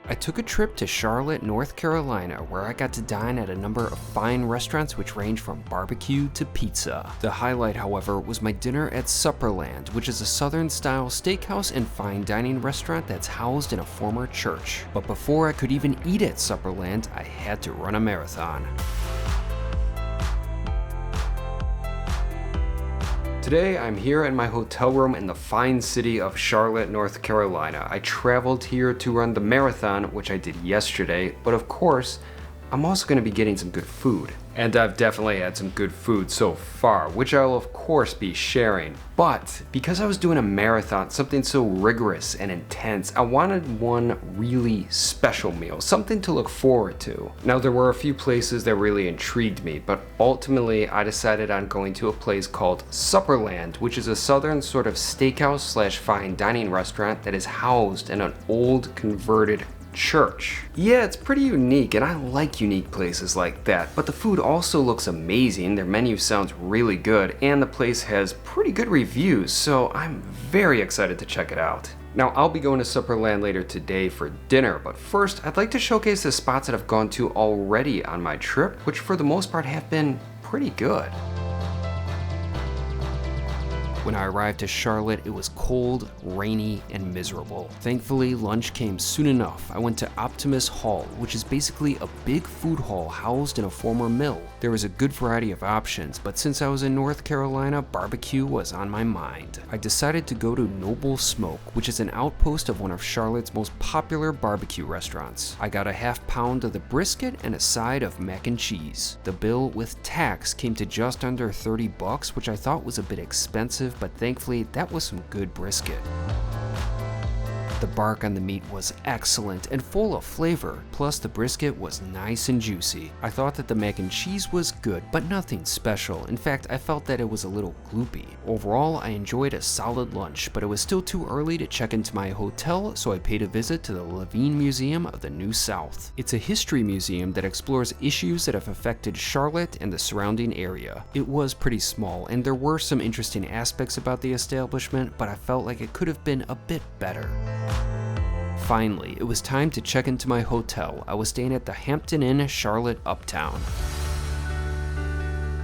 I took a trip to Charlotte, North Carolina, where I got to dine at a number of fine restaurants which range from barbecue to pizza. The highlight, however, was my dinner at Supperland, which is a southern-style steakhouse and fine dining restaurant that's housed in a former church. But before I could even eat at Supperland, I had to run a marathon. Today, I'm here in my hotel room in the fine city of Charlotte, North Carolina. I traveled here to run the marathon, which I did yesterday, but of course, I'm also going to be getting some good food. And I've definitely had some good food so far, which I'll of course be sharing. But because I was doing a marathon, something so rigorous and intense, I wanted one really special meal, something to look forward to. Now there were a few places that really intrigued me, but ultimately I decided on going to a place called Supperland, which is a southern sort of steakhouse slash fine dining restaurant that is housed in an old converted church. Yeah, it's pretty unique, and I like unique places like that, but the food also looks amazing, their menu sounds really good, and the place has pretty good reviews, so I'm very excited to check it out. Now, I'll be going to Supperland later today for dinner, but first, I'd like to showcase the spots that I've gone to already on my trip, which for the most part have been pretty good. When I arrived to Charlotte, it was cold, rainy, and miserable. Thankfully, lunch came soon enough. I went to Optimist Hall, which is basically a big food hall housed in a former mill. There was a good variety of options, but since I was in North Carolina, barbecue was on my mind. I decided to go to Noble Smoke, which is an outpost of one of Charlotte's most popular barbecue restaurants. I got a half pound of the brisket and a side of mac and cheese. The bill with tax came to just under $30, which I thought was a bit expensive, but thankfully that was some good brisket. The bark on the meat was excellent and full of flavor, plus the brisket was nice and juicy. I thought that the mac and cheese was good, but nothing special. In fact, I felt that it was a little gloopy. Overall, I enjoyed a solid lunch, but it was still too early to check into my hotel, so I paid a visit to the Levine Museum of the New South. It's a history museum that explores issues that have affected Charlotte and the surrounding area. It was pretty small, and there were some interesting aspects about the establishment, but I felt like it could have been a bit better. Finally, it was time to check into my hotel. I was staying at the Hampton Inn, Charlotte, Uptown.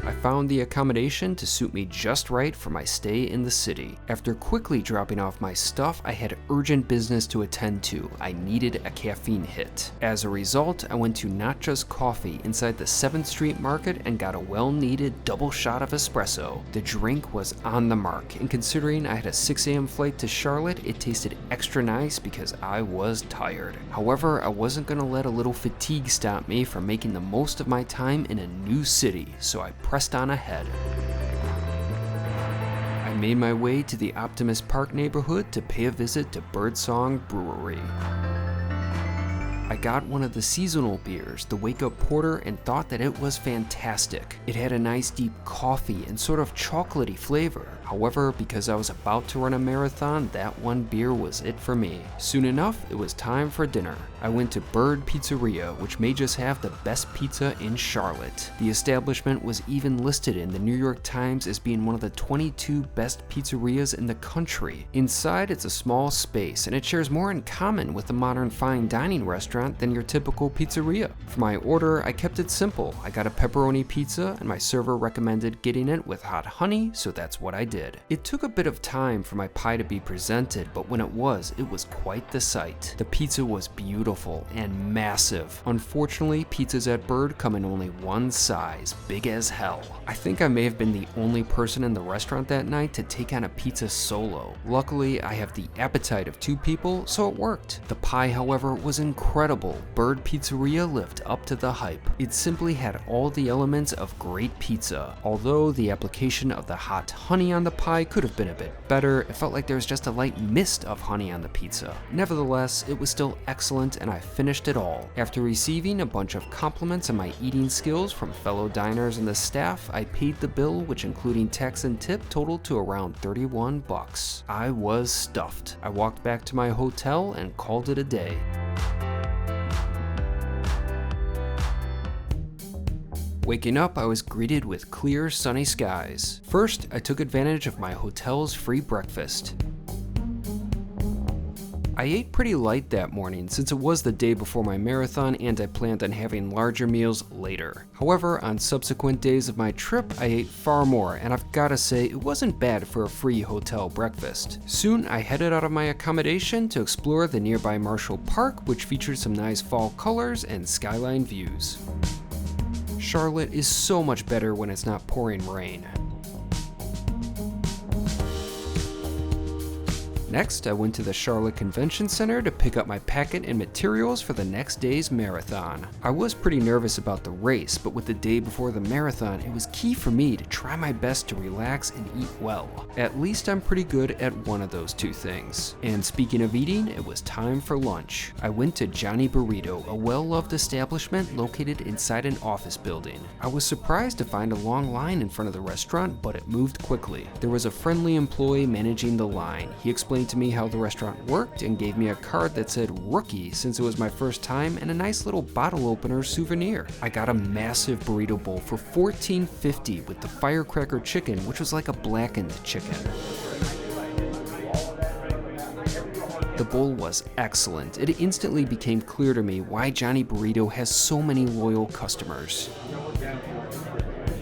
I found the accommodation to suit me just right for my stay in the city. After quickly dropping off my stuff, I had urgent business to attend to. I needed a caffeine hit. As a result, I went to Not Just Coffee inside the 7th Street Market and got a well-needed double shot of espresso. The drink was on the mark, and considering I had a 6 a.m. flight to Charlotte, it tasted extra nice because I was tired. However, I wasn't gonna let a little fatigue stop me from making the most of my time in a new city, so I pressed on ahead. I made my way to the Optimist Park neighborhood to pay a visit to Birdsong Brewery. I got one of the seasonal beers, the Wake Up Porter, and thought that it was fantastic. It had a nice deep coffee and sort of chocolatey flavor. However, because I was about to run a marathon, that one beer was it for me. Soon enough, it was time for dinner. I went to Pizzeria, which may just have the best pizza in Charlotte. The establishment was even listed in the New York Times as being one of the 22 best pizzerias in the country. Inside, it's a small space, and it shares more in common with the modern fine dining restaurant than your typical pizzeria. For my order, I kept it simple. I got a pepperoni pizza, and my server recommended getting it with hot honey, so that's what I did. It took a bit of time for my pie to be presented, but when it was quite the sight. The pizza was beautiful and massive. Unfortunately, pizzas at Bird come in only one size, big as hell. I think I may have been the only person in the restaurant that night to take on a pizza solo. Luckily, I have the appetite of 2 people, so it worked. The pie, however, was incredible. Bird Pizzeria lived up to the hype. It simply had all the elements of great pizza. Although the application of the hot honey on the pie could have been a bit better, it felt like there was just a light mist of honey on the pizza. Nevertheless, it was still excellent and I finished it all. After receiving a bunch of compliments on my eating skills from fellow diners and the staff, I paid the bill, which including tax and tip totaled to around $31. I was stuffed. I walked back to my hotel and called it a day. Waking up, I was greeted with clear, sunny skies. First, I took advantage of my hotel's free breakfast. I ate pretty light that morning since it was the day before my marathon and I planned on having larger meals later. However, on subsequent days of my trip, I ate far more, and I've gotta say it wasn't bad for a free hotel breakfast. Soon, I headed out of my accommodation to explore the nearby Marshall Park, which featured some nice fall colors and skyline views. Charlotte is so much better when it's not pouring rain. Next, I went to the Charlotte Convention Center to pick up my packet and materials for the next day's marathon. I was pretty nervous about the race, but with the day before the marathon, it was key for me to try my best to relax and eat well. At least I'm pretty good at one of those two things. And speaking of eating, it was time for lunch. I went to Johnny Burrito, a well-loved establishment located inside an office building. I was surprised to find a long line in front of the restaurant, but it moved quickly. There was a friendly employee managing the line. He explained to me how the restaurant worked and gave me a card that said rookie since it was my first time and a nice little bottle opener souvenir. I got a massive burrito bowl for $14.50 with the firecracker chicken, which was like a blackened chicken. The bowl was excellent. It instantly became clear to me why Johnny Burrito has so many loyal customers.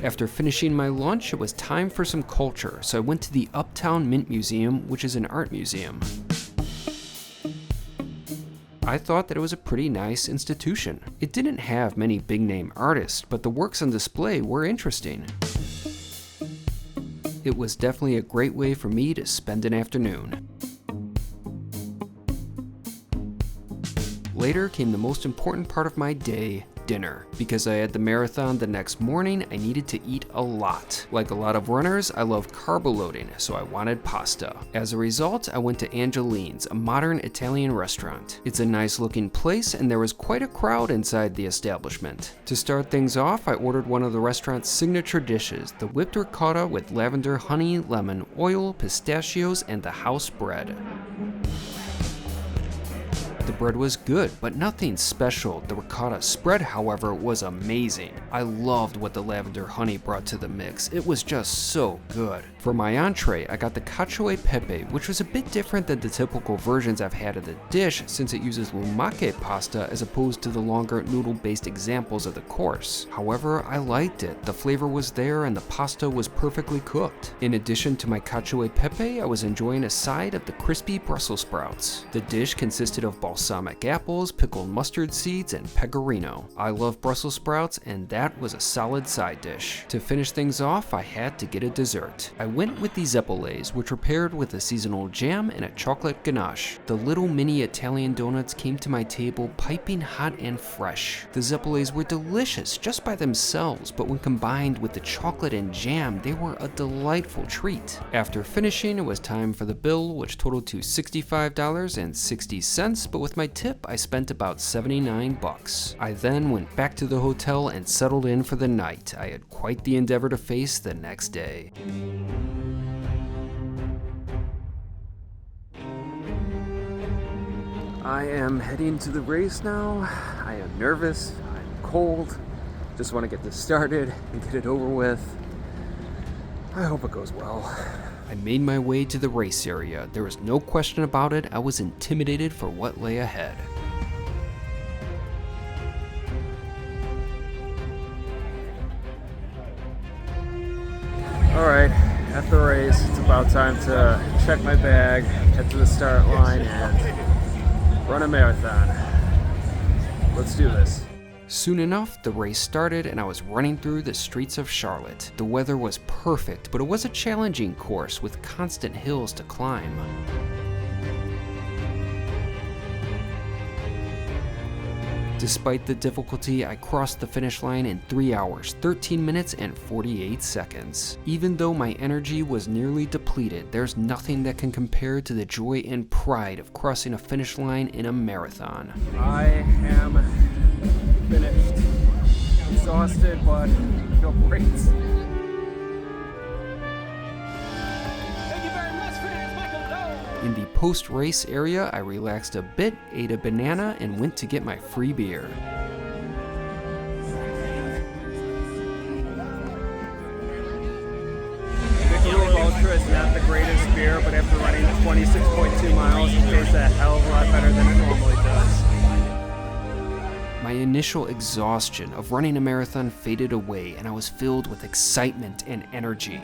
After finishing my lunch, it was time for some culture, so I went to the Uptown Mint Museum, which is an art museum. I thought that it was a pretty nice institution. It didn't have many big-name artists, but the works on display were interesting. It was definitely a great way for me to spend an afternoon. Later came the most important part of my day, dinner. Because I had the marathon the next morning, I needed to eat a lot. Like a lot of runners, I love carb loading, so I wanted pasta. As a result, I went to Angeline's, a modern Italian restaurant. It's a nice looking place, and there was quite a crowd inside the establishment. To start things off, I ordered one of the restaurant's signature dishes, the whipped ricotta with lavender, honey, lemon, oil, pistachios, and the house bread. The bread was good, but nothing special. The ricotta spread, however, was amazing. I loved what the lavender honey brought to the mix. It was just so good. For my entree, I got the cacio e pepe, which was a bit different than the typical versions I've had of the dish since it uses lumache pasta as opposed to the longer noodle-based examples of the course. However, I liked it. The flavor was there and the pasta was perfectly cooked. In addition to my cacio e pepe, I was enjoying a side of the crispy Brussels sprouts. The dish consisted of balsamic apples, pickled mustard seeds, and pecorino. I love Brussels sprouts, and that was a solid side dish. To finish things off, I had to get a dessert. I went with the zeppolets, which were paired with a seasonal jam and a chocolate ganache. The little mini Italian donuts came to my table piping hot and fresh. The zeppolets were delicious just by themselves, but when combined with the chocolate and jam, they were a delightful treat. After finishing, it was time for the bill, which totaled to $65.60, but with my tip, I spent about $79. I then went back to the hotel and settled in for the night. I had quite the endeavor to face the next day. I am heading to the race now. I am nervous, I'm cold, just want to get this started and get it over with. I hope it goes well. I made my way to the race area. There was no question about it. I was intimidated for what lay ahead. Alright, at the race, it's about time to check my bag, head to the start line, and run a marathon. Let's do this. Soon enough, the race started and I was running through the streets of Charlotte. The weather was perfect, but it was a challenging course with constant hills to climb. Despite the difficulty, I crossed the finish line in 3 hours, 13 minutes, and 48 seconds. Even though my energy was nearly depleted, there's nothing that can compare to the joy and pride of crossing a finish line in a marathon. I am finished. Exhausted, but I feel great. In the post-race area, I relaxed a bit, ate a banana, and went to get my free beer. Ultra is not the greatest beer, but after running 26.2 miles, it tastes a hell of a lot better than it normally does. My initial exhaustion of running a marathon faded away, and I was filled with excitement and energy.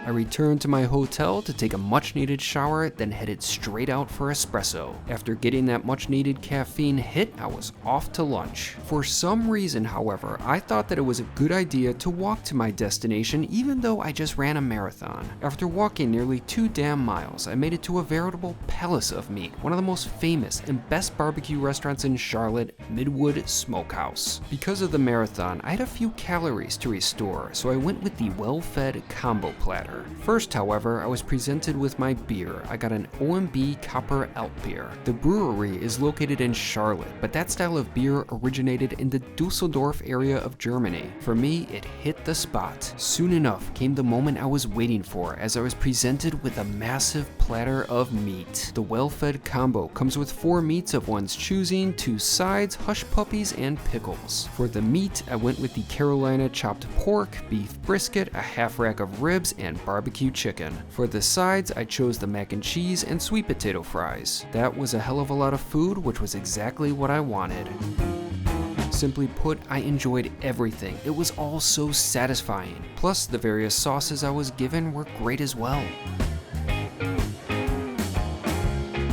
I returned to my hotel to take a much-needed shower, then headed straight out for espresso. After getting that much-needed caffeine hit, I was off to lunch. For some reason, however, I thought that it was a good idea to walk to my destination even though I just ran a marathon. After walking nearly 2 damn miles, I made it to a veritable palace of meat, one of the most famous and best barbecue restaurants in Charlotte, Midwood Smokehouse. Because of the marathon, I had a few calories to restore, so I went with the well-fed combo platter. First, however, I was presented with my beer. I got an OMB Copper Alt beer. The brewery is located in Charlotte, but that style of beer originated in the Dusseldorf area of Germany. For me, it hit the spot. Soon enough came the moment I was waiting for as I was presented with a massive platter of meat. The well-fed combo comes with 4 meats of one's choosing, 2 sides, hush puppies, and pickles. For the meat, I went with the Carolina chopped pork, beef brisket, a half rack of ribs, and barbecue chicken. For the sides, I chose the mac and cheese and sweet potato fries. That was a hell of a lot of food, which was exactly what I wanted. Simply put, I enjoyed everything. It was all so satisfying. Plus, the various sauces I was given were great as well.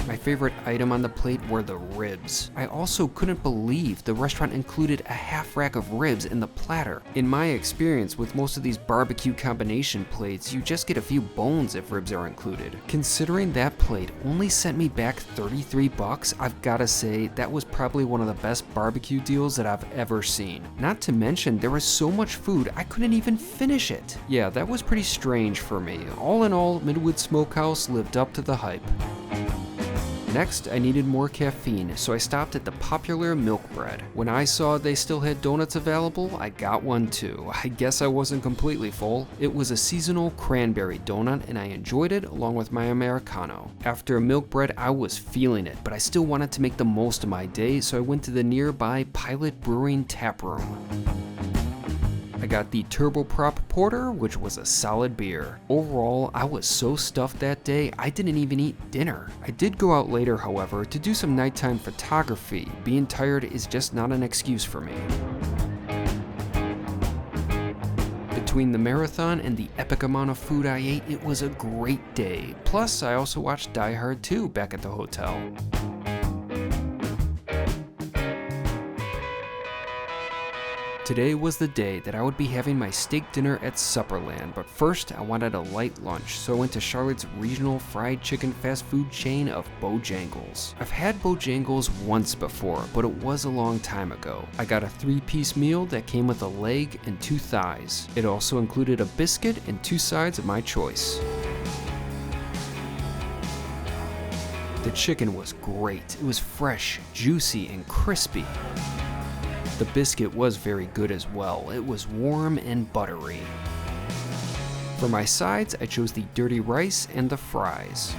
My favorite item on the plate were the ribs. I also couldn't believe the restaurant included a half rack of ribs in the platter. In my experience with most of these barbecue combination plates, you just get a few bones if ribs are included. Considering that plate only sent me back $33, I've gotta say that was probably one of the best barbecue deals that I've ever seen. Not to mention, there was so much food I couldn't even finish it. Yeah, that was pretty strange for me. All in all, Midwood Smokehouse lived up to the hype. Next, I needed more caffeine, so I stopped at the popular milkbread. When I saw they still had donuts available, I got one too. I guess I wasn't completely full. It was a seasonal cranberry donut, and I enjoyed it along with my Americano. After milkbread, I was feeling it, but I still wanted to make the most of my day, so I went to the nearby Pilot Brewing tap room. I got the Turboprop Porter, which was a solid beer. Overall, I was so stuffed that day, I didn't even eat dinner. I did go out later, however, to do some nighttime photography. Being tired is just not an excuse for me. Between the marathon and the epic amount of food I ate, it was a great day. Plus, I also watched Die Hard 2 back at the hotel. Today was the day that I would be having my steak dinner at Supperland, but first I wanted a light lunch, so I went to Charlotte's regional fried chicken fast food chain of Bojangles. I've had Bojangles once before, but it was a long time ago. I got a 3-piece meal that came with a leg and 2 thighs. It also included a biscuit and 2 sides of my choice. The chicken was great. It was fresh, juicy, and crispy. The biscuit was very good as well. It was warm and buttery. For my sides, I chose the dirty rice and the fries.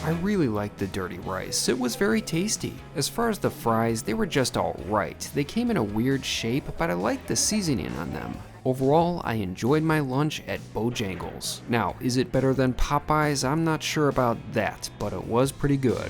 I really liked the dirty rice. It was very tasty. As far as the fries, they were just alright. They came in a weird shape, but I liked the seasoning on them. Overall, I enjoyed my lunch at Bojangles. Now, is it better than Popeyes? I'm not sure about that, but it was pretty good.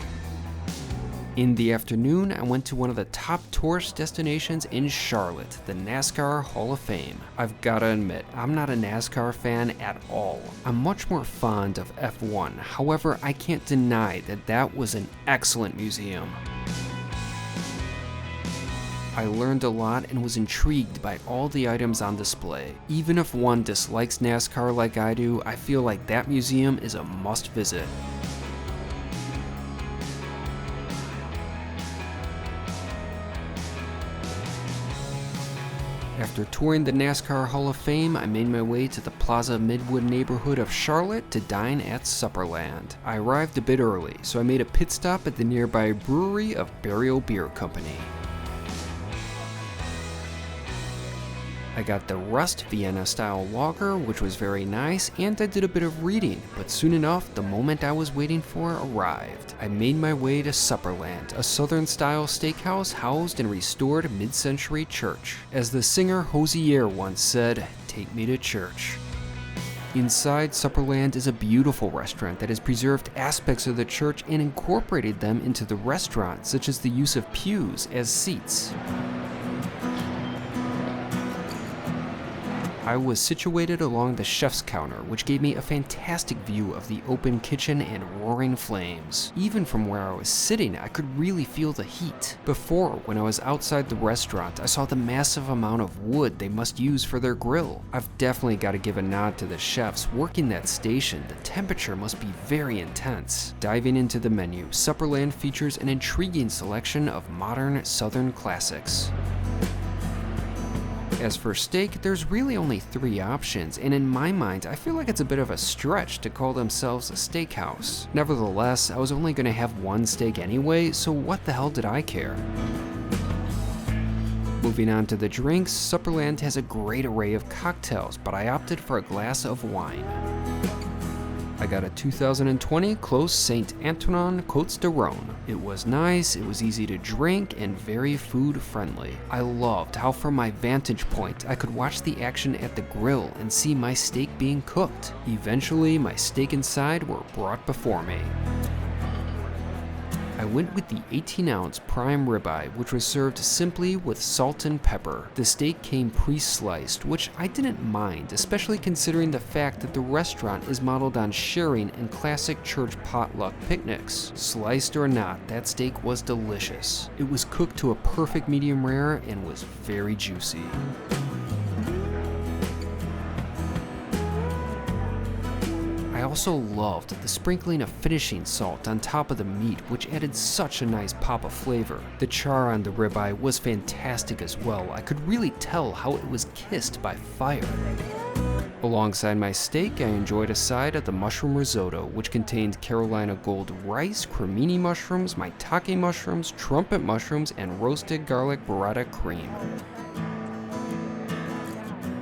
In the afternoon, I went to one of the top tourist destinations in Charlotte, the NASCAR Hall of Fame. I've gotta admit, I'm not a NASCAR fan at all. I'm much more fond of F1. However, I can't deny that that was an excellent museum. I learned a lot and was intrigued by all the items on display. Even if one dislikes NASCAR like I do, I feel like that museum is a must visit. After touring the NASCAR Hall of Fame, I made my way to the Plaza Midwood neighborhood of Charlotte to dine at Supperland. I arrived a bit early, so I made a pit stop at the nearby brewery of Burial Beer Company. I got the Rust Vienna style lager, which was very nice, and I did a bit of reading, but soon enough, the moment I was waiting for arrived. I made my way to Supperland, a southern style steakhouse housed in a restored mid-century church. As the singer Hosier once said, "Take me to church." Inside, Supperland is a beautiful restaurant that has preserved aspects of the church and incorporated them into the restaurant, such as the use of pews as seats. I was situated along the chef's counter, which gave me a fantastic view of the open kitchen and roaring flames. Even from where I was sitting, I could really feel the heat. Before, when I was outside the restaurant, I saw the massive amount of wood they must use for their grill. I've definitely got to give a nod to the chefs working that station. The temperature must be very intense. Diving into the menu, Supperland features an intriguing selection of modern Southern classics. As for steak, there's really only 3 options, and in my mind, I feel like it's a bit of a stretch to call themselves a steakhouse. Nevertheless, I was only going to have 1 steak anyway, so what the hell did I care? Moving on to the drinks, Supperland has a great array of cocktails, but I opted for a glass of wine. I got a 2020 Clos Saint Antonin Côtes de Rhône. It was nice, it was easy to drink, and very food friendly. I loved how from my vantage point I could watch the action at the grill and see my steak being cooked. Eventually, my steak and side were brought before me. I went with the 18-ounce prime ribeye, which was served simply with salt and pepper. The steak came pre-sliced, which I didn't mind, especially considering the fact that the restaurant is modeled on sharing and classic church potluck picnics. Sliced or not, that steak was delicious. It was cooked to a perfect medium rare and was very juicy. I also loved the sprinkling of finishing salt on top of the meat, which added such a nice pop of flavor. The char on the ribeye was fantastic as well. I could really tell how it was kissed by fire. Alongside my steak, I enjoyed a side of the mushroom risotto, which contained Carolina gold rice, cremini mushrooms, maitake mushrooms, trumpet mushrooms, and roasted garlic burrata cream.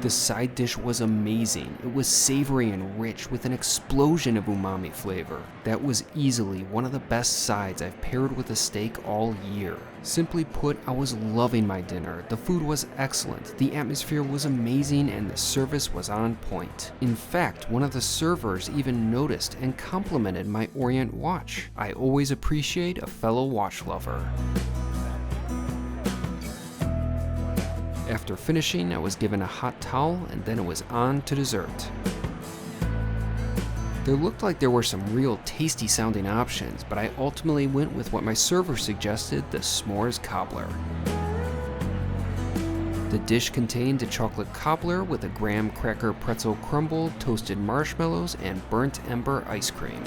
The side dish was amazing. It was savory and rich with an explosion of umami flavor. That was easily one of the best sides I've paired with a steak all year. Simply put, I was loving my dinner. The food was excellent, the atmosphere was amazing, and the service was on point. In fact, one of the servers even noticed and complimented my Orient watch. I always appreciate a fellow watch lover. After finishing, I was given a hot towel, and then it was on to dessert. There looked like there were some real tasty sounding options, but I ultimately went with what my server suggested, the s'mores cobbler. The dish contained a chocolate cobbler with a graham cracker pretzel crumble, toasted marshmallows, and burnt ember ice cream.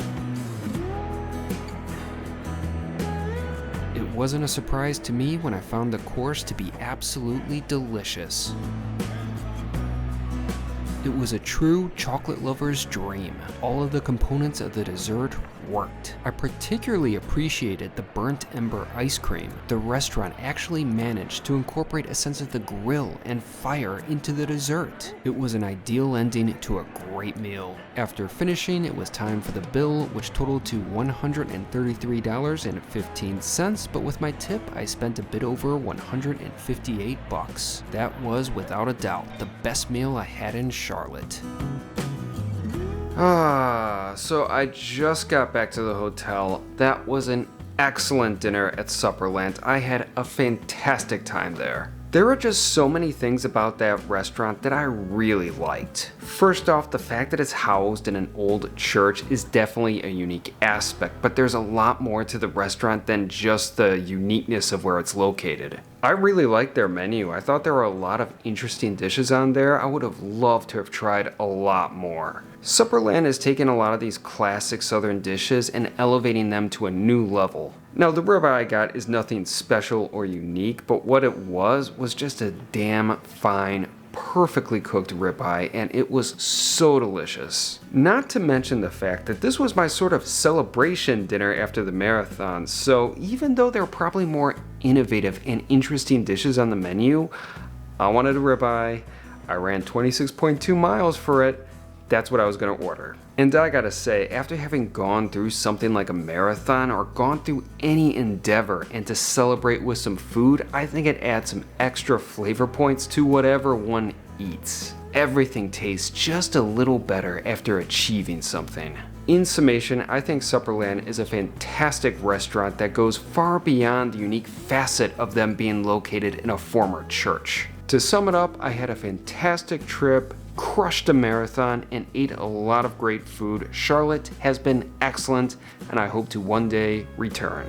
It wasn't a surprise to me when I found the course to be absolutely delicious. It was a true chocolate lover's dream. All of the components of the dessert worked. I particularly appreciated the burnt ember ice cream. The restaurant actually managed to incorporate a sense of the grill and fire into the dessert. It was an ideal ending to a great meal. After finishing, it was time for the bill, which totaled to $133.15, but with my tip, I spent a bit over $158. That was, without a doubt, the best meal I had in Charlotte. So I just got back to the hotel. That was an excellent dinner at Supperland. I had a fantastic time there. There are just so many things about that restaurant that I really liked. First off, the fact that it's housed in an old church is definitely a unique aspect, but there's a lot more to the restaurant than just the uniqueness of where it's located. I really liked their menu. I thought there were a lot of interesting dishes on there. I would have loved to have tried a lot more. Supperland has taken a lot of these classic southern dishes and elevating them to a new level. Now, the ribeye I got is nothing special or unique, but what it was just a damn fine, perfectly cooked ribeye, and it was so delicious. Not to mention the fact that this was my sort of celebration dinner after the marathon, so even though there were probably more innovative and interesting dishes on the menu, I wanted a ribeye. I ran 26.2 miles for it. That's what I was gonna order. And I gotta say, after having gone through something like a marathon or gone through any endeavor and to celebrate with some food, I think it adds some extra flavor points to whatever one eats. everything tastes just a little better after achieving something. In summation, I think Supperland is a fantastic restaurant that goes far beyond the unique facet of them being located in a former church. To sum it up, I had a fantastic trip, crushed a marathon, and ate a lot of great food. Charlotte has been excellent, and I hope to one day return.